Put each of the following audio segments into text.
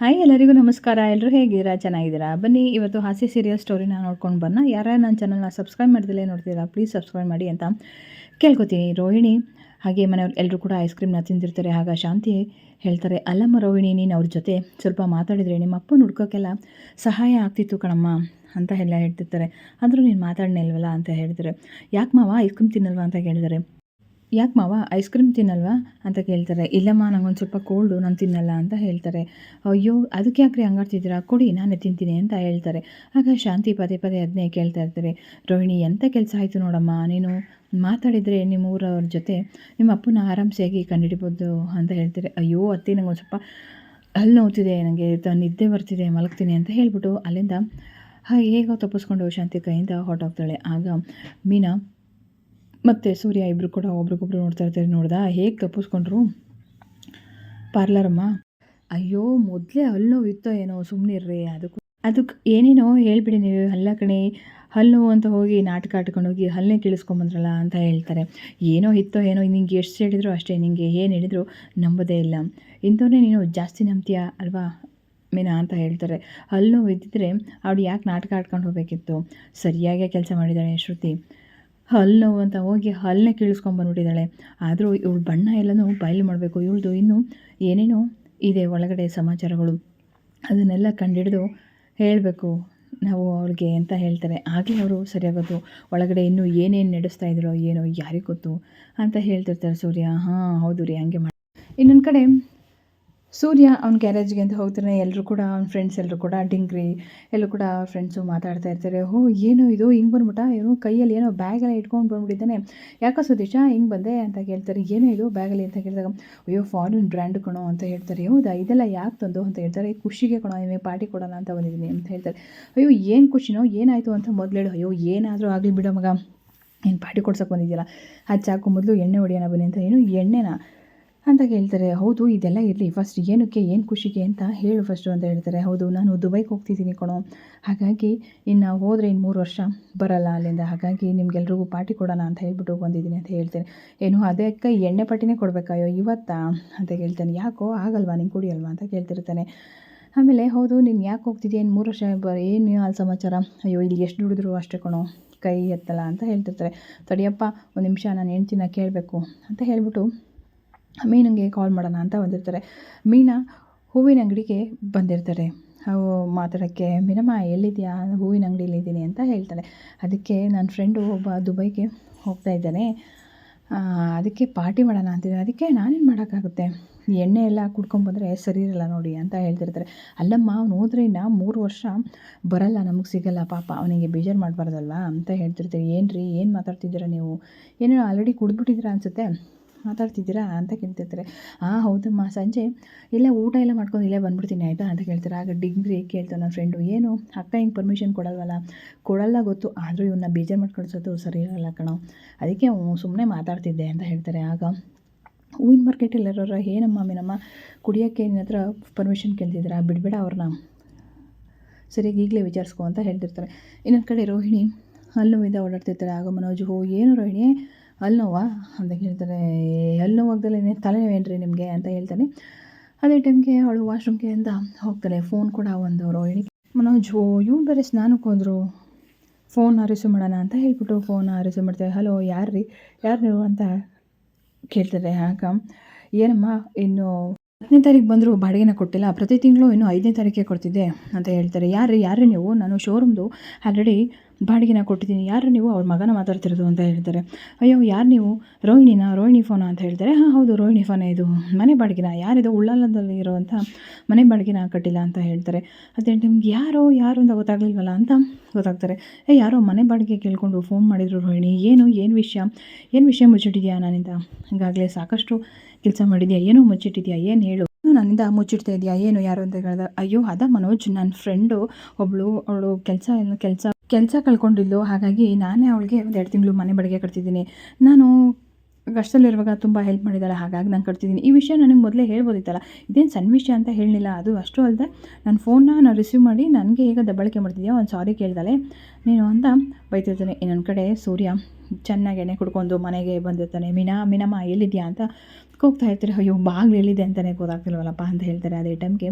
Hi ಎಲ್ಲರಿಗೂ ನಮಸ್ಕಾರ. ಎಲ್ಲರೂ ಹೇಗಿದ್ದೀರಾ? ಚೆನ್ನಾಗಿದ್ದೀರಾ? ಬನ್ನಿ ಇವತ್ತು ಹಾಸ್ಯ ಸೀರಿಯಲ್ ಸ್ಟೋರಿನ ನೋಡ್ಕೊಂಡು ಬರೋಣ. ಯಾರ್ಯಾರು ನನ್ನ ಚಾನಲ್ನ ಸಬ್ಸ್ಕ್ರೈಬ್ ಮಾಡ್ದಲೇ ನೋಡ್ತೀರಾ ಪ್ಲೀಸ್ ಸಬ್ಸ್ಕ್ರೈಬ್ ಮಾಡಿ ಅಂತ ಕೇಳ್ಕೊತೀನಿ. ರೋಹಿಣಿ ಹಾಗೆ ಮನೆಯವ್ರು ಎಲ್ಲರೂ ಕೂಡ ಐಸ್ ಕ್ರೀಮ್ನ ತಿಂದಿರ್ತಾರೆ. ಆಗ ಶಾಂತಿ ಹೇಳ್ತಾರೆ, ಅಲ್ಲಮ್ಮ ರೋಹಿಣಿ, ನೀನು ಅವ್ರ ಜೊತೆ ಸ್ವಲ್ಪ ಮಾತಾಡಿದರೆ ನಿಮ್ಮ ಅಪ್ಪನ ಹುಡ್ಕೋಕ್ಕೆಲ್ಲ ಸಹಾಯ ಆಗ್ತಿತ್ತು ಕಣಮ್ಮ ಅಂತ ಎಲ್ಲ ಹೇಳ್ತಿರ್ತಾರೆ. ಆದರೂ ನೀನು ಮಾತಾಡನೇ ಇಲ್ವಲ್ಲ ಅಂತ ಹೇಳ್ತಾರೆ. ಯಾಕೆ ಮಾವ ಐಸ್ ಕ್ರೀಮ್ ತಿನ್ನಲ್ವಾ ಅಂತ ಕೇಳಿದರೆ, ಯಾಕೆ ಮಾವ ಐಸ್ ಕ್ರೀಮ್ ತಿನ್ನಲ್ವಾ ಅಂತ ಕೇಳ್ತಾರೆ. ಇಲ್ಲಮ್ಮ ನಂಗೊಂದು ಸ್ವಲ್ಪ ಕೋಲ್ಡು, ನಾನು ತಿನ್ನಲ್ಲ ಅಂತ ಹೇಳ್ತಾರೆ. ಅಯ್ಯೋ ಅದಕ್ಕೆ ಯಾಕ್ರಿ ಹಂಗಾಡ್ತಿದ್ದೀರಾ, ಕೊಡಿ ನಾನೇ ತಿಂತೀನಿ ಅಂತ ಹೇಳ್ತಾರೆ. ಆಗ ಶಾಂತಿ ಪದೇ ಪದೇ ಅದನ್ನೇ ಕೇಳ್ತಾ ಇರ್ತಾರೆ. ರೋಹಿಣಿ, ಎಂಥ ಕೆಲಸ ಆಯಿತು ನೋಡಮ್ಮ, ನೀನು ಮಾತಾಡಿದರೆ ನಿಮ್ಮ ಊರವ್ರ ಜೊತೆ ನಿಮ್ಮ ಅಪ್ಪನ ಆರಾಮ್ಸೆಯಾಗಿ ಕಂಡುಹಿಡಿಬೋದು ಅಂತ ಹೇಳ್ತಾರೆ. ಅಯ್ಯೋ ಅತ್ತೆ, ನಂಗೊಂದು ಸ್ವಲ್ಪ ಹಲ್ಲು ನೋವ್ತಿದೆ, ನನಗೆ ನಿದ್ದೆ ಬರ್ತಿದೆ, ಮಲಗ್ತೀನಿ ಅಂತ ಹೇಳ್ಬಿಟ್ಟು ಅಲ್ಲಿಂದ ಹೇಗೋ ತಪ್ಪಿಸ್ಕೊಂಡು ಶಾಂತಿ ಕೈಯಿಂದ ಹೊರಟೋಗ್ತಾಳೆ. ಆಗ ಮೀನಾ ಮತ್ತು ಸೂರ್ಯ ಇಬ್ಬರು ಕೂಡ ಒಬ್ರಿಗೊಬ್ರು ನೋಡ್ತಾ ಇರ್ತಾರೆ. ನೋಡ್ದಾ ಹೇಗೆ ತಪ್ಪಿಸ್ಕೊಂಡ್ರು ಪಾರ್ಲರಮ್ಮ? ಅಯ್ಯೋ ಮೊದಲೇ ಹಲ್ಲು ನೋವು ಇತ್ತೋ ಏನೋ, ಸುಮ್ಮನಿರ್ರಿ, ಅದಕ್ಕೆ ಏನೇನೋ ಹೇಳ್ಬಿಡಿ ನೀವು. ಹಲ್ಲ ಕಣೆ, ಹಲ್ಲು ನೋವು ಅಂತ ಹೋಗಿ ನಾಟಕ ಆಡ್ಕೊಂಡು ಹೋಗಿ ಹಲ್ಲನ್ನೇ ಕೀಳಿಸ್ಕೊಂಬಂದ್ರಲ್ಲ ಅಂತ ಹೇಳ್ತಾರೆ. ಏನೋ ಇತ್ತೋ ಏನೋ, ನಿಂಗೆ ಎಷ್ಟು ಹೇಳಿದ್ರು ಅಷ್ಟೇ, ನಿಂಗೆ ಏನು ಹೇಳಿದ್ರು ನಂಬೋದೇ ಇಲ್ಲ, ಇಂಥವನ್ನೇ ನೀನು ಜಾಸ್ತಿ ನಂಬ್ತೀಯ ಅಲ್ವಾ ಮೀನಾ ಅಂತ ಹೇಳ್ತಾರೆ. ಹಲ್ಲು ನೋವು ಇದ್ದಿದ್ರೆ ಅವಳು ಯಾಕೆ ನಾಟಕ ಆಡ್ಕೊಂಡು ಹೋಗಬೇಕಿತ್ತು? ಸರಿಯಾಗೇ ಕೆಲಸ ಮಾಡಿದ್ದಾಳೆ ಶ್ರುತಿ. ಹಲ್ಲು ನೋವು ಅಂತ ಹೋಗಿ ಹಲ್ಲನ್ನೇ ಕೀಳಿಸ್ಕೊಂಬಂದ್ಬಿಟ್ಟಿದ್ದಾಳೆ. ಆದರೂ ಇವಳು ಬಣ್ಣ ಎಲ್ಲನೂ ಬಯಲು ಮಾಡಬೇಕು. ಇವಳದು ಇನ್ನೂ ಏನೇನೋ ಇದೆ ಒಳಗಡೆ ಸಮಾಚಾರಗಳು, ಅದನ್ನೆಲ್ಲ ಕಂಡಿಡಿದು ಹೇಳಬೇಕು ನಾವು ಅವಳಿಗೆ ಅಂತ ಹೇಳ್ತಾರೆ. ಆಗಲೇ ಅವರು ಸರಿಯಾಗೋದು, ಒಳಗಡೆ ಇನ್ನೂ ಏನೇನು ನಡೆಸ್ತಾ ಇದ್ರೋ ಏನೋ ಯಾರಿಗೆ ಗೊತ್ತು ಅಂತ ಹೇಳ್ತಿರ್ತಾರೆ ಸೂರ್ಯ. ಹಾಂ ಹೌದು ರೀ, ಹಂಗೆ ಮಾಡಿ. ಇನ್ನೊಂದು ಕಡೆ ಸೂರ್ಯ ಅವ್ನ ಗ್ಯಾರೇಜ್ಗೆ ಅಂತ ಹೋಗ್ತಾನೆ. ಎಲ್ಲರೂ ಕೂಡ ಅವ್ನ ಫ್ರೆಂಡ್ಸ್ ಎಲ್ಲರೂ ಕೂಡ ಡಿಂಗ್ರಿ ಎಲ್ಲರೂ ಕೂಡ ಫ್ರೆಂಡ್ಸು ಮಾತಾಡ್ತಾ ಇರ್ತಾರೆ. ಓ ಏನೋ ಇದು ಹಿಂಗೆ ಬಂದ್ಬಿಟ್ಟ, ಏನೋ ಕೈಯಲ್ಲಿ ಏನೋ ಬ್ಯಾಗೆಲ್ಲ ಇಟ್ಕೊಂಡು ಬಂದ್ಬಿಟ್ಟಿದ್ದಾನೆ, ಯಾಕೋ ಸುದೇಶ ಹಿಂಗೆ ಬಂದೆ ಅಂತ ಕೇಳ್ತಾರೆ. ಏನೋ ಇದು ಬ್ಯಾಗಲ್ಲಿ ಅಂತ ಕೇಳಿದಾಗ, ಅಯ್ಯೋ ಫಾರಿನ್ ಬ್ರ್ಯಾಂಡ್ ಕಣೋ ಅಂತ ಹೇಳ್ತಾರೆ. ಹೌದಾ, ಇದೆಲ್ಲ ಯಾಕೆ ತಂದು ಅಂತ ಹೇಳ್ತಾರೆ. ಖುಷಿಗೆ ಕಣೋ, ನಿಮಗೆ ಪಾರ್ಟಿ ಕೊಡೋಣ ಅಂತ ಬಂದಿದ್ದೀನಿ ಅಂತ ಹೇಳ್ತಾರೆ. ಅಯ್ಯೋ ಏನು ಖುಷಿನೋ, ಏನಾಯಿತು ಅಂತ ಮೊದಲೇಳು. ಅಯ್ಯೋ ಏನಾದರೂ ಆಗಲಿ ಬಿಡೋ ಮಗ, ಏನು ಪಾರ್ಟಿ ಕೊಡ್ಸೋಕೆ ಬಂದಿದ್ದಿಲ್ಲ, ಅದು ಸಾಕು, ಮೊದಲು ಎಣ್ಣೆ ಹೊಡಿಯೋಣ ಬನ್ನಿ ಅಂತ. ಏನು ಎಣ್ಣೆನಾ ಅಂತ ಕೇಳ್ತಾರೆ. ಹೌದು ಇದೆಲ್ಲ ಇರಲಿ, ಫಸ್ಟ್ ಏನಕ್ಕೆ, ಏನು ಖುಷಿಗೆ ಅಂತ ಹೇಳು ಫಸ್ಟು ಅಂತ ಹೇಳ್ತಾರೆ. ಹೌದು ನಾನು ದುಬೈಗೆ ಹೋಗ್ತಿದ್ದೀನಿ ಕಣೋ, ಹಾಗಾಗಿ ಇನ್ನು ಹೋದರೆ ಇನ್ನು 3 ವರ್ಷ ಬರಲ್ಲ ಅಲ್ಲಿಂದ, ಹಾಗಾಗಿ ನಿಮ್ಗೆಲ್ರಿಗೂ ಪಾರ್ಟಿ ಕೊಡೋಣ ಅಂತ ಹೇಳ್ಬಿಟ್ಟು ಬಂದಿದ್ದೀನಿ ಅಂತ ಹೇಳ್ತೇನೆ. ಏನು ಅದಕ್ಕೆ ಎಣ್ಣೆ ಪಾರ್ಟಿನೇ ಕೊಡಬೇಕಾಯೋ ಇವತ್ತಾ ಅಂತ ಕೇಳ್ತಾನೆ. ಯಾಕೋ ಆಗಲ್ವಾ, ನೀನು ಕುಡಿಯಲ್ವಾ ಅಂತ ಕೇಳ್ತಿರ್ತಾನೆ. ಆಮೇಲೆ ಹೌದು ನೀನು ಯಾಕೆ ಹೋಗ್ತಿದ್ದೀಯ, ಇನ್ನು 3 ವರ್ಷ ಏನು ಅಲ್ಲಿ ಸಮಾಚಾರ? ಅಯ್ಯೋ ಇಲ್ಲಿ ಎಷ್ಟು ದುಡಿದ್ರು ಅಷ್ಟೇ ಕಣೋ, ಕೈ ಎತ್ತಲ್ಲ ಅಂತ ಹೇಳ್ತಿರ್ತಾರೆ. ತಡಿಯಪ್ಪ ಒಂದು ನಿಮಿಷ, ನಾನು ಹೆಂಡ್ತಿನ ಕೇಳಬೇಕು ಅಂತ ಹೇಳ್ಬಿಟ್ಟು ಮೀನಿಗೆ ಕಾಲ್ ಮಾಡೋಣ ಅಂತ ಬಂದಿರ್ತಾರೆ. ಮೀನಾ ಹೂವಿನ ಅಂಗಡಿಗೆ ಬಂದಿರ್ತಾರೆ. ಅವು ಮಾತಾಡೋಕ್ಕೆ, ಮೀನಮ್ಮ ಎಲ್ಲಿದೆಯಾ, ಹೂವಿನ ಅಂಗಡಿಯಲ್ಲಿದ್ದೀನಿ ಅಂತ ಹೇಳ್ತಾಳೆ. ಅದಕ್ಕೆ ನನ್ನ ಫ್ರೆಂಡು ಒಬ್ಬ ದುಬೈಗೆ ಹೋಗ್ತಾ ಇದ್ದಾನೆ, ಅದಕ್ಕೆ ಪಾರ್ಟಿ ಮಾಡೋಣ ಅಂತಿದ್ದೀನಿ, ಅದಕ್ಕೆ ನಾನೇನು ಮಾಡೋಕ್ಕಾಗುತ್ತೆ, ಎಣ್ಣೆ ಎಲ್ಲ ಕುಡ್ಕೊಂಬಂದರೆ ಸರಿ ಇರಲ್ಲ ನೋಡಿ ಅಂತ ಹೇಳ್ತಿರ್ತಾರೆ. ಅಲ್ಲಮ್ಮ ಅವ್ನು ಹೋದ್ರೆ ಇನ್ನು 3 ವರ್ಷ ಬರಲ್ಲ, ನಮಗೆ ಸಿಗಲ್ಲ, ಪಾಪ ಅವನಿಗೆ ಬೇಜಾರು ಮಾಡಬಾರ್ದಲ್ವಾ ಅಂತ ಹೇಳ್ತಿರ್ತೀವಿ. ಏನು ರೀ ಏನು ಮಾತಾಡ್ತಿದ್ದೀರಾ ನೀವು, ಏನೋ ಆಲ್ರೆಡಿ ಕುಡಿದ್ಬಿಟ್ಟಿದ್ದೀರಾ ಅನಿಸುತ್ತೆ, ಮಾತಾಡ್ತಿದ್ದೀರಾ ಅಂತ ಕೇಳ್ತಿರ್ತಾರೆ. ಹೌದಮ್ಮ, ಸಂಜೆ ಇಲ್ಲೇ ಊಟ ಎಲ್ಲ ಮಾಡ್ಕೊಂಡು ಇಲ್ಲೇ ಬಂದುಬಿಡ್ತೀನಿ ಆಯಿತಾ ಅಂತ ಕೇಳ್ತಾರೆ. ಆಗ ಡಿಗ್ರಿ ಕೇಳ್ತಾನೆ ನನ್ನ ಫ್ರೆಂಡು, ಏನು ಅಕ್ಕ ಹಿಂಗೆ ಪರ್ಮಿಷನ್ ಕೊಡಲ್ವಲ್ಲ? ಕೊಡಲ್ಲ ಗೊತ್ತು, ಆದರೂ ಇವನ್ನ ಬೇಜಾರು ಮಾಡಿ ಕಳಿಸೋದು ಸರಿ ಇರಲ್ಲ ಕಣೋ, ಅದಕ್ಕೆ ಸುಮ್ಮನೆ ಮಾತಾಡ್ತಿದ್ದೆ ಅಂತ ಹೇಳ್ತಾರೆ. ಆಗ ಹೂವಿನ ಮಾರ್ಕೆಟಲ್ಲಿರೋರ, ಏನಮ್ಮ ಮೀನಮ್ಮ ಕುಡಿಯೋಕ್ಕೆ ನಿನ್ನ ಹತ್ರ ಪರ್ಮಿಷನ್ ಕೇಳ್ತಿದ್ದೀರಾ, ಬಿಡಬೇಡ ಅವ್ರನ್ನ, ಸರಿಯಾಗಿ ಈಗಲೇ ವಿಚಾರಿಸ್ಕೊ ಅಂತ ಹೇಳ್ತಿರ್ತಾರೆ. ಇನ್ನೊಂದು ಕಡೆ ರೋಹಿಣಿ ಹಲ್ಲು ನೋವಿಂದ ಓಡಾಡ್ತಿರ್ತಾರೆ. ಆಗ ಮನೋಜ್, ಏನು ರೋಹಿಣಿ ಹಲ್ಲು ನೋವಾ ಅಂತ ಹೇಳ್ತಾರೆ. ಹಲ್ಲು ನೋವಾಗ್ದಲ್ಲೇ ತಲೆನೋವೇನ್ರಿ ನಿಮಗೆ ಅಂತ ಹೇಳ್ತಾನೆ. ಅದೇ ಟೈಮ್ಗೆ ಅವಳು ವಾಶ್ರೂಮ್ಗೆ ಅಂತ ಹೋಗ್ತಾಳೆ. ಫೋನ್ ಕೂಡ ಒಂದು ರೋಹಿಣಿ. ಮನೋಜ್, ಇವ್ನು ಬೇರೆ ಸ್ನಾನಕ್ಕೆ ಹೋದರು, ಫೋನ್ ರಿಸೀವ್ ಮಾಡೋಣ ಅಂತ ಹೇಳ್ಬಿಟ್ಟು ಫೋನ್ ರಿಸೀವ್ ಮಾಡ್ತಾರೆ. ಹಲೋ ಯಾರು ನೀವು ಅಂತ ಕೇಳ್ತಾರೆ. ಆಗ ಏನಮ್ಮ ಇನ್ನು 10ನೇ ತಾರೀಕು ಬಂದರೂ ಬಾಡಿಗೆನ ಕೊಟ್ಟಿಲ್ಲ, ಪ್ರತಿ ತಿಂಗಳು ಇನ್ನು 5ನೇ ತಾರೀಕೆ ಕೊಡ್ತಿದ್ದೆ ಅಂತ ಹೇಳ್ತಾರೆ. ಯಾರು ನೀವು, ನಾನು ಶೋರೂಮ್ದು ಆಲ್ರೆಡಿ ಬಾಡಿಗೆನ ಕೊಟ್ಟಿದ್ದೀನಿ, ಯಾರು ನೀವು, ಅವ್ರ ಮಗನ ಮಾತಾಡ್ತಿರೋದು ಅಂತ ಹೇಳ್ತಾರೆ. ಅಯ್ಯೋ ಯಾರು ನೀವು, ರೋಹಿಣಿ ಫೋನಾ ಅಂತ ಹೇಳ್ತಾರೆ. ಹೌದು ರೋಹಿಣಿ ಫೋನೇ, ಇದು ಮನೆ ಬಾಡಿಗೆನ, ಯಾರಿದು ಉಳ್ಳಾಲದಲ್ಲಿ ಇರೋವಂಥ ಮನೆ ಬಾಡಿಗೆನ ಕಟ್ಟಿಲ್ಲ ಅಂತ ಹೇಳ್ತಾರೆ. ಅದೇ ನಿಮ್ಗೆ ಯಾರು ಅಂತ ಗೊತ್ತಾಗಲಿಲ್ವಲ್ಲ ಅಂತ ಗೊತ್ತಾಗ್ತಾರೆ. ಯಾರೋ ಮನೆ ಬಾಡಿಗೆ ಕೇಳ್ಕೊಂಡು ಫೋನ್ ಮಾಡಿದರು ರೋಹಿಣಿ, ಏನು ವಿಷಯ ಮುಚ್ಚಿಟ್ಟಿದ್ಯಾ ನನ್ನಿಂದ, ಈಗಾಗಲೇ ಸಾಕಷ್ಟು ಕೆಲಸ ಮಾಡಿದ್ಯಾ, ಏನೋ ಮುಚ್ಚಿಟ್ಟಿದ್ಯಾ, ಏನು ಹೇಳು, ನನ್ನಿಂದ ಮುಚ್ಚಿಡ್ತಾ ಇದೆಯಾ, ಏನು ಯಾರು ಅಂತ ಹೇಳಿದ. ಅಯ್ಯೋ ಅದ ಮನೋಜ್, ನನ್ನ ಫ್ರೆಂಡು ಅವಳು ಕೆಲಸ ಕಳ್ಕೊಂಡಿದ್ಲು, ಹಾಗಾಗಿ ನಾನೇ ಅವಳಿಗೆ 1-2 ತಿಂಗಳು ಮನೆ ಬಾಡಿಗೆ ಕಟ್ತಿದ್ದೀನಿ, ನಾನು ಕಷ್ಟದಲ್ಲಿರುವಾಗ ತುಂಬ ಹೆಲ್ಪ್ ಮಾಡಿದ್ದಾಳೆ, ಹಾಗಾಗಿ ನಾನು ಕಟ್ತಿದ್ದೀನಿ. ಈ ವಿಷಯ ನನಗೆ ಮೊದಲೇ ಹೇಳ್ಬೋದಿತ್ತಲ್ಲ, ಇದೇನು ಸಣ್ಣ ವಿಷಯ ಅಂತ ಹೇಳಲಿಲ್ಲ. ಅದು ಅಷ್ಟು ಅಲ್ಲದೆ ನನ್ನ ಫೋನ್ನ ನಾನು ರಿಸೀವ್ ಮಾಡಿ ನನಗೆ ಈಗ ದಬ್ಬಳಿಕೆ ಮಾಡ್ತಿದ್ಯಾ, ಒಂದು ಸಾರಿ ಕೇಳ್ದಾಳೆ ನೀನು ಅಂತ ಬೈತಿರ್ತಾನೆ. ಇನ್ನೊಂದು ಕಡೆ ಸೂರ್ಯ ಚೆನ್ನಾಗಿ ಎಣ್ಣೆ ಕುಡ್ಕೊಂಡು ಮನೆಗೆ ಬಂದಿರ್ತಾನೆ. ಮೀನಮ್ಮ ಎಲ್ಲಿದ್ಯಾ ಅಂತ ಹೋಗ್ತಾ ಇರ್ತಾರೆ. ಅಯ್ಯೋ ಬಾಗಿಲು ಎಲ್ಲಿದೆ ಅಂತಲೇ ಗೊತ್ತಾಗ್ತಿಲ್ವಲ್ಲಪ್ಪ ಅಂತ ಹೇಳ್ತಾರೆ. ಅದೇ ಟೈಮ್ಗೆ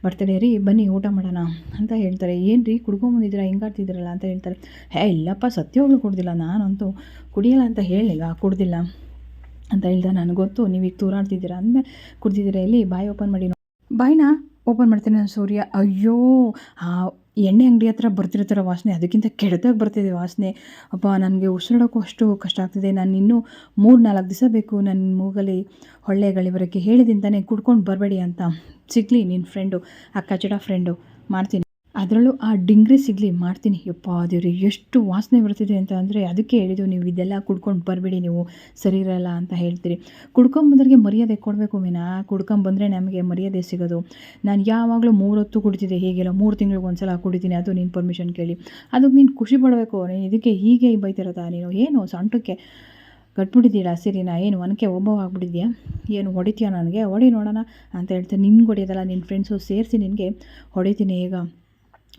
ಬರ್ತಾರೆ, ರೀ ಬನ್ನಿ ಊಟ ಮಾಡೋಣ ಅಂತ ಹೇಳ್ತಾರೆ. ಏನು ರೀ ಕುಡ್ಕೊಂಬಂದಿದ್ದೀರಾ, ಹಿಂಗಾಡ್ತಿದ್ದೀರಲ್ಲ ಅಂತ ಹೇಳ್ತಾರೆ. ಇಲ್ಲಪ್ಪ ಸತ್ಯವಾಗ್ಲೂ ಕುಡ್ದಿಲ್ಲ, ನಾನಂತೂ ಕುಡಿಯಲ್ಲ ಅಂತ ಹೇಳಿಲ್ಲ, ಕುಡ್ದಿಲ್ಲ ಅಂತ ಹೇಳ್ದೆ. ನನಗೆ ಗೊತ್ತು ನೀವೀಗ ತೂರಾಡ್ತಿದ್ದೀರಾ ಅಂದಮೇಲೆ ಕುಡ್ದಿದ್ದೀರಾ, ಎಲ್ಲಿ ಬಾಯಿ ಓಪನ್ ಮಾಡಿ ಬಾಯಿನ ಓಪನ್ ಮಾಡ್ತೀನಿ ನಾನು. ಸೂರ್ಯ ಅಯ್ಯೋ ಆ ಎಣ್ಣೆ ಅಂಗಡಿ ಹತ್ರ ಬರ್ತಿರ್ತಾರ ವಾಸನೆ, ಅದಕ್ಕಿಂತ ಕೆಡ್ದಾಗಿ ಬರ್ತಿದೆ ವಾಸನೆ. ಅಪ್ಪ ನನಗೆ ಉಸಿರಾಡೋಕ್ಕೂ ಅಷ್ಟು ಕಷ್ಟ ಆಗ್ತಿದೆ. ನಾನು ಇನ್ನೂ 3-4 ದಿವಸ ಬೇಕು ನನ್ನ ಮೂಗಲ್ಲಿ ಹೊಳ್ಳೆಗಳಿವರೆಗೆ. ಹೇಳಿದಿಂತಾನೆ ಕುಡ್ಕೊಂಡು ಬರಬೇಡಿ ಅಂತ. ಸಿಗಲಿ ನಿನ್ನ ಫ್ರೆಂಡು, ಆ ಕಚಡ ಫ್ರೆಂಡು, ಮಾಡ್ತೀನಿ ಅದರಲ್ಲೂ ಆ ಡಿಂಗ್ರಿ ಸಿಗಲಿ, ಮಾಡ್ತೀನಿ. ಯಪ್ಪ ದೇವ್ರಿ ಎಷ್ಟು ವಾಸನೆ ಬರ್ತಿದೆ ಅಂತ ಅಂದರೆ ಅದಕ್ಕೆ ಹೇಳಿದ್ದು, ನೀವು ಇದೆಲ್ಲ ಕುಡ್ಕೊಂಡು ಬರಬೇಡಿ, ನೀವು ಸರಿ ಇರಲ್ಲ ಅಂತ ಹೇಳ್ತೀರಿ. ಕುಡ್ಕೊಂಬಂದ್ರಿಗೆ ಮರ್ಯಾದೆ ಕೊಡಬೇಕು ವಿನಾ, ಕುಡ್ಕೊಂಬಂದರೆ ನಮಗೆ ಮರ್ಯಾದೆ ಸಿಗೋದು. ನಾನು ಯಾವಾಗಲೂ 3 ಹೊತ್ತು ಕುಡಿತಿದ್ದೆ, ಹೀಗೆಲ್ಲ 3 ತಿಂಗಳಿಗೆ ಒಂದ್ಸಲ ಕುಡಿತೀನಿ, ಅದು ನೀನು ಪರ್ಮಿಷನ್ ಕೇಳಿ. ಅದಕ್ಕೆ ನೀನು ಖುಷಿ ಪಡಬೇಕು. ನೀನು ಇದಕ್ಕೆ ಹೀಗೆ ಬೈತಿರೋದಾ ನೀನು? ಏನು ಸೊಂಟಕ್ಕೆ ಕಟ್ಬಿಟ್ಟಿದ್ದೀರ ಸರಿನ? ಏನು ಒನಕೆ ಒಬ್ಬವಾಗ್ಬಿಟ್ಟಿದ್ಯಾ? ಏನು ಹೊಡಿತೀಯ ನನಗೆ? ಹೊಡಿ ನೋಡೋಣ ಅಂತ ಹೇಳ್ತಾರೆ. ನಿನ್ಗೆ ಹೊಡಿಯೋದಲ್ಲ, ನಿನ್ನ ಫ್ರೆಂಡ್ಸು ಸೇರಿಸಿ ನಿನಗೆ ಹೊಡಿತೀನಿ ಈಗ.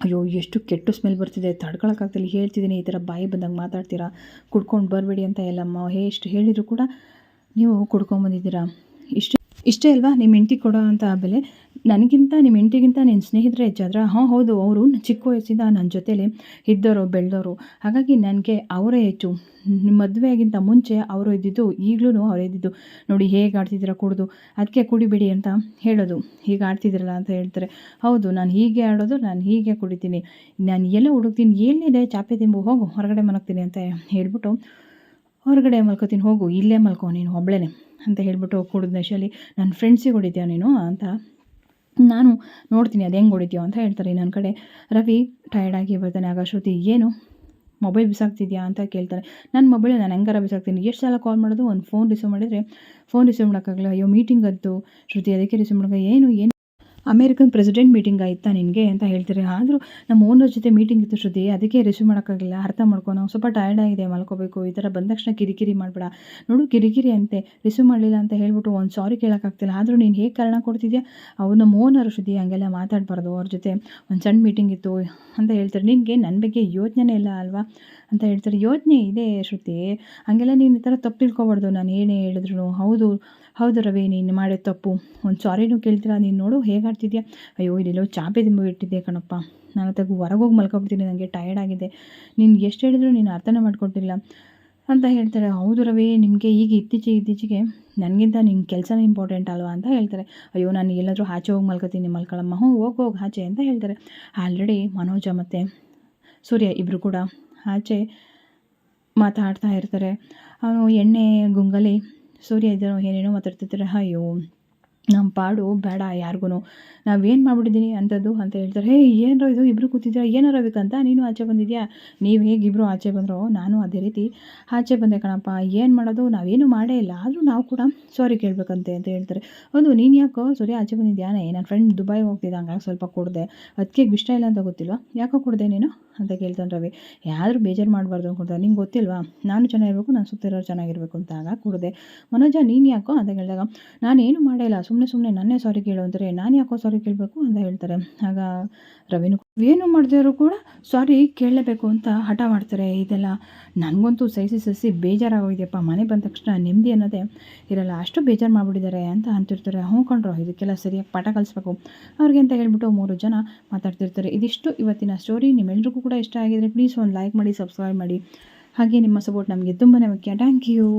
ಅಯ್ಯೋ ಎಷ್ಟು ಕೆಟ್ಟು ಸ್ಮೆಲ್ ಬರ್ತಿದೆ, ತಡ್ಕೊಳಕ್ಕಾಗ್ತಿಲ್ಲ. ಹೇಳ್ತಿದ್ದೀನಿ, ಈ ಥರ ಬಾಯಿ ಬಂದಂಗೆ ಮಾತಾಡ್ತೀರಾ, ಕುಡ್ಕೊಂಡು ಬರಬೇಡಿ ಅಂತ ಎಲ್ಲಮ್ಮ ಎಷ್ಟು ಹೇಳಿದರೂ ಕೂಡ ನೀವು ಕುಡ್ಕೊಂಬಂದಿದ್ದೀರಾ. ಇಷ್ಟೇ ಅಲ್ವಾ ನಿಮ್ಮ ಹೆಂಡ್ತಿ ಕೊಡೋ ಅಂತ ಬೆಲೆ? ನನಗಿಂತ ನಿಮ್ಮ ಹೆಂಡ್ತಿಗಿಂತ ನಿನ್ನ ಸ್ನೇಹಿತರೆ ಹೆಚ್ಚಾದ್ರ? ಹೌದು, ಅವರು ಚಿಕ್ಕ ವಯಸ್ಸಿಂದ ನನ್ನ ಜೊತೇಲಿ ಇದ್ದವರು ಬೆಳೆದವರು, ಹಾಗಾಗಿ ನನಗೆ ಅವರೇ ಹೆಚ್ಚು. ನಿಮ್ಮ ಮದುವೆಗಿಂತ ಮುಂಚೆ ಅವರು ಇದ್ದಿದ್ದು, ಈಗಲೂ ಅವರೇ ಇದ್ದಿದ್ದು. ನೋಡಿ ಹೇಗೆ ಆಡ್ತಿದ್ದೀರಾ ಕುಡಿದು, ಅದಕ್ಕೆ ಕುಡಿಬೇಡಿ ಅಂತ ಹೇಳೋದು. ಹೀಗೆ ಆಡ್ತಿದ್ದೀರಲ್ಲ ಅಂತ ಹೇಳ್ತಾರೆ. ಹೌದು, ನಾನು ಹೀಗೆ ಆಡೋದು, ನಾನು ಹೀಗೆ ಕುಡಿತೀನಿ, ನಾನು ಎಲ್ಲ ಹುಡುಕ್ತೀನಿ, ಏನಿದೆ ಚಾಪೆ ತಿಂಬು, ಹೋಗು ಹೊರಗಡೆ ಮಲಗ್ತೀನಿ ಅಂತ ಹೇಳ್ಬಿಟ್ಟು, ಹೊರಗಡೆ ಮಲ್ಕೋತೀನಿ, ಹೋಗು ಇಲ್ಲೇ ಮಲ್ಕೋ ನೀನು ಒಬ್ಳೇ ಅಂತ ಹೇಳ್ಬಿಟ್ಟು, ಕುಡಿದ ನಶೆಯಲ್ಲಿ ನನ್ನ ಫ್ರೆಂಡ್ಸಿಗೆ ಹೊಡಿತೀಯ ನೀನು ಅಂತ ನಾನು ನೋಡ್ತೀನಿ, ಅದು ಹೆಂಗೆ ಹೊಡಿತೀಯೋ ಅಂತ ಹೇಳ್ತಾರೆ. ನನ್ನ ಕಡೆ ರವಿ ಟಯರ್ಡಾಗಿ ಬರ್ತಾನೆ. ಆಗ ಶ್ರುತಿ, ಏನು ಮೊಬೈಲ್ ಬಿಸಾಕ್ತಿದ್ಯಾ ಅಂತ ಕೇಳ್ತಾರೆ. ನನ್ನ ಮೊಬೈಲ್ ನಾನು ಹೆಂಗಾರ ಬಿಸಾಕ್ತೀನಿ, ಎಷ್ಟು ಸಲ ಕಾಲ್ ಮಾಡೋದು, ಒಂದು ಫೋನ್ ರಿಸೀವ್ ಮಾಡಿದರೆ ಫೋನ್ ರಿಸೀವ್ ಮಾಡೋಕ್ಕಾಗಲ್ಲ. ಅಯ್ಯೋ ಮೀಟಿಂಗ್ ಅದ್ದು ಶ್ರುತಿ, ಅದಕ್ಕೆ ರಿಸೀವ್ ಮಾಡೋಕೆ. ಏನು ಅಮೇರಿಕನ್ ಪ್ರೆಸಿಡೆಂಟ್ ಮೀಟಿಂಗ್ ಆಯಿತಾ ನಿನಗೆ ಅಂತ ಹೇಳ್ತಾರೆ. ಆದರೂ ನಮ್ಮ ಓನರ್ ಜೊತೆ ಮೀಟಿಂಗ್ ಇತ್ತು ಶ್ರುತಿ, ಅದಕ್ಕೆ ರಿಸೀವ್ ಮಾಡೋಕ್ಕಾಗಿಲ್ಲ, ಅರ್ಥ ಮಾಡ್ಕೊ, ನಾವು ಸ್ವಲ್ಪ ಟಯರ್ಡ್ ಆಗಿದೆ, ಮಲ್ಕೋಬೇಕು. ಈ ಥರ ಬಂದ ತಕ್ಷಣ ಕಿರಿಕಿರಿ ಮಾಡಬೇಡ. ನೋಡು ಕಿರಿಕಿರಿ ಅಂತೆ, ರಿಸೀವ್ ಮಾಡಲಿಲ್ಲ ಅಂತ ಹೇಳ್ಬಿಟ್ಟು ಒಂದು ಸಾರಿ ಕೇಳೋಕ್ಕಾಗ್ತಿಲ್ಲ, ಆದರೂ ನೀನು ಹೇಗೆ ಕಾರಣ ಕೊಡ್ತಿದ್ಯಾ? ಅವ್ರು ನಮ್ಮ ಓನರ್ ಶ್ರುತಿ, ಹಂಗೆಲ್ಲ ಮಾತಾಡಬಾರ್ದು, ಅವ್ರ ಜೊತೆ ಒಂದು ಸಣ್ಣ ಮೀಟಿಂಗ್ ಇತ್ತು ಅಂತ ಹೇಳ್ತಾರೆ. ನಿನಗೆ ನನ್ನ ಬಗ್ಗೆ ಯೋಚನೆ ಇಲ್ಲ ಅಲ್ವಾ ಅಂತ ಹೇಳ್ತಾರೆ. ಯೋಚನೆ ಇದೆ ಶ್ರುತಿ, ಹಂಗೆಲ್ಲ ನೀನು ಈ ಥರ ತಪ್ಪು ತಿಳ್ಕೊಬಾರ್ದು, ನಾನು ಏನೇ ಹೇಳಿದ್ರು. ಹೌದು ರವಿ, ನೀನು ಮಾಡಿದ ತಪ್ಪು, ಒಂದು ಸಾರಿನೂ ಕೇಳ್ತೀರಾ? ನೀನು ನೋಡು ಹೇಗೆ ಆಡ್ತಿದ್ಯಾ. ಅಯ್ಯೋ ಇಲ್ಲೆಲ್ಲೋ ಚಾಪೆ ತುಂಬ ಇಟ್ಟಿದ್ದೆ ಕಣಪ್ಪ, ನಾನು ತೆಗೆದು ಹೊರಗೋಗಿ ಮಲ್ಕೊಬಿಡ್ತೀನಿ, ನನಗೆ ಟಯರ್ಡ್ ಆಗಿದೆ. ನೀನು ಎಷ್ಟು ಹೇಳಿದ್ರು ನೀನು ಅರ್ಥನೇ ಮಾಡ್ಕೊಟ್ಟಿಲ್ಲ ಅಂತ ಹೇಳ್ತಾರೆ. ಹೌದು ರವಿ, ನಿಮಗೆ ಈಗ ಇತ್ತೀಚೆಗೆ ನನಗಿಂತ ನಿನ್ನ ಕೆಲಸನೇ ಇಂಪಾರ್ಟೆಂಟ್ ಅಲ್ವಾ ಅಂತ ಹೇಳ್ತಾರೆ. ಅಯ್ಯೋ ನಾನು ಎಲ್ಲಾದರೂ ಆಚೆ ಹೋಗಿ ಮಲ್ಕೊತೀನಿ, ಮಲ್ಕೊಳ್ಳಮ್ಮ. ಹೋಗಿ ಆಚೆ ಅಂತ ಹೇಳ್ತಾರೆ. ಆಲ್ರೆಡಿ ಮನೋಜ ಮತ್ತು ಸೂರ್ಯ ಇಬ್ಬರು ಕೂಡ ಆಚೆ ಮಾತಾಡ್ತಾ ಇರ್ತಾರೆ. ಅವನು ಎಣ್ಣೆ ಗುಂಗಲಿ ಸೂರ್ಯ ಇದ್ದನು, ಏನೇನೋ ಮಾತಾಡ್ತಿರ್ತಾರೆ. ಅಯ್ಯೋ ನಮ್ಮ ಪಾಡು ಬೇಡ ಯಾರಿಗೂ, ನಾವೇನು ಮಾಡ್ಬಿಟ್ಟಿದ್ದೀನಿ ಅಂಥದ್ದು ಅಂತ ಹೇಳ್ತಾರೆ. ಏನರೋ ಇದು ಇಬ್ಬರು ಕೂತಿದ್ದೀರಾ, ಏನೋ ರವಿಕಂತ ನೀನು ಆಚೆ ಬಂದಿದ್ಯಾ? ನೀವು ಹೇಗೆ ಇಬ್ಬರು ಆಚೆ ಬಂದರೋ ನಾನು ಅದೇ ರೀತಿ ಆಚೆ ಬಂದೆ ಕಣಪ್ಪ. ಏನು ಮಾಡೋದು, ನಾವೇನು ಮಾಡೇ ಇಲ್ಲ, ಆದರೂ ನಾವು ಕೂಡ ಸಾರಿ ಕೇಳಬೇಕಂತೆ ಅಂತ ಹೇಳ್ತಾರೆ. ಹೌದು, ನೀನು ಯಾಕೋ ಸೂರ್ಯ ಆಚೆ ಬಂದಿದ್ಯಾನೆ? ನನ್ನ ಫ್ರೆಂಡ್ ದುಬೈಗೆ ಹೋಗ್ತಿದ್ದ, ಹಂಗಾಗಿ ಸ್ವಲ್ಪ ಕೊಡಿದೆ, ಅದಕ್ಕೆ ಇಷ್ಟ ಇಲ್ಲ ಅಂತ ಗೊತ್ತಿಲ್ವಾ, ಯಾಕೋ ಕೊಡಿದೆ ನೀನು ಅಂತ ಕೇಳ್ತಾನೆ ರವಿ. ಯಾರು ಬೇಜಾರು ಮಾಡಬಾರ್ದು ಅಂದ್ಕೊಳ್ತಾರೆ, ನಿಂಗೆ ಗೊತ್ತಿಲ್ವಾ ನಾನು ಚೆನ್ನಾಗಿರ್ಬೇಕು, ನಾನು ಸುತ್ತಿರೋರು ಚೆನ್ನಾಗಿರ್ಬೇಕು ಅಂತ. ಆಗ ಕೊಡಿದೆ. ಮನೋಜ ನೀನು ಯಾಕೋ ಅಂತ ಕೇಳಿದಾಗ, ನಾನೇನು ಮಾಡಿಲ್ಲ, ಸುಮ್ಮನೆ ನನ್ನೇ ಸಾರಿ ಕೇಳು ಅಂತಾರೆ. ನಾನು ಯಾಕೋ ಸಾರಿ ಕೇಳಬೇಕು ಅಂತ ಹೇಳ್ತಾರೆ. ಆಗ ರವಿನೂ ಏನು ಮಾಡಿದವರು ಕೂಡ ಸಾರಿ ಕೇಳಲೇಬೇಕು ಅಂತ ಹಠ ಮಾಡ್ತಾರೆ. ಇದೆಲ್ಲ ನನಗಂತೂ ಸಹಿಸಿ ಬೇಜಾರಾಗೋಗಿದೆಯಪ್ಪ, ಮನೆ ಬಂದ ತಕ್ಷಣ ನೆಮ್ಮದಿ ಅನ್ನೋದೇ ಇರಲ್ಲ, ಅಷ್ಟು ಬೇಜಾರು ಮಾಡಿಬಿಟ್ಟಿದ್ದಾರೆ ಅಂತ ಅಂತಿರ್ತಾರೆ. ಕೊಂಡ್ರು ಇದಕ್ಕೆಲ್ಲ ಸರಿಯಾಗಿ ಪಾಠ ಕಲಿಸ್ಬೇಕು ಅವ್ರಿಗೆ ಅಂತ ಹೇಳ್ಬಿಟ್ಟು 3 ಜನ ಮಾತಾಡ್ತಿರ್ತಾರೆ. ಇದಿಷ್ಟು ಇವತ್ತಿನ ಸ್ಟೋರಿ. ನಿಮ್ಮೆಲ್ರಿಗೂ ಕೂಡ ಇಷ್ಟ ಆಗಿದರೆ ಪ್ಲೀಸ್ ಒಂದು ಲೈಕ್ ಮಾಡಿ, ಸಬ್ಸ್ಕ್ರೈಬ್ ಮಾಡಿ, ಹಾಗೆ ನಿಮ್ಮ ಸಪೋರ್ಟ್ ನಮಗೆ ತುಂಬಾ ಮುಖ್ಯ. Thank you.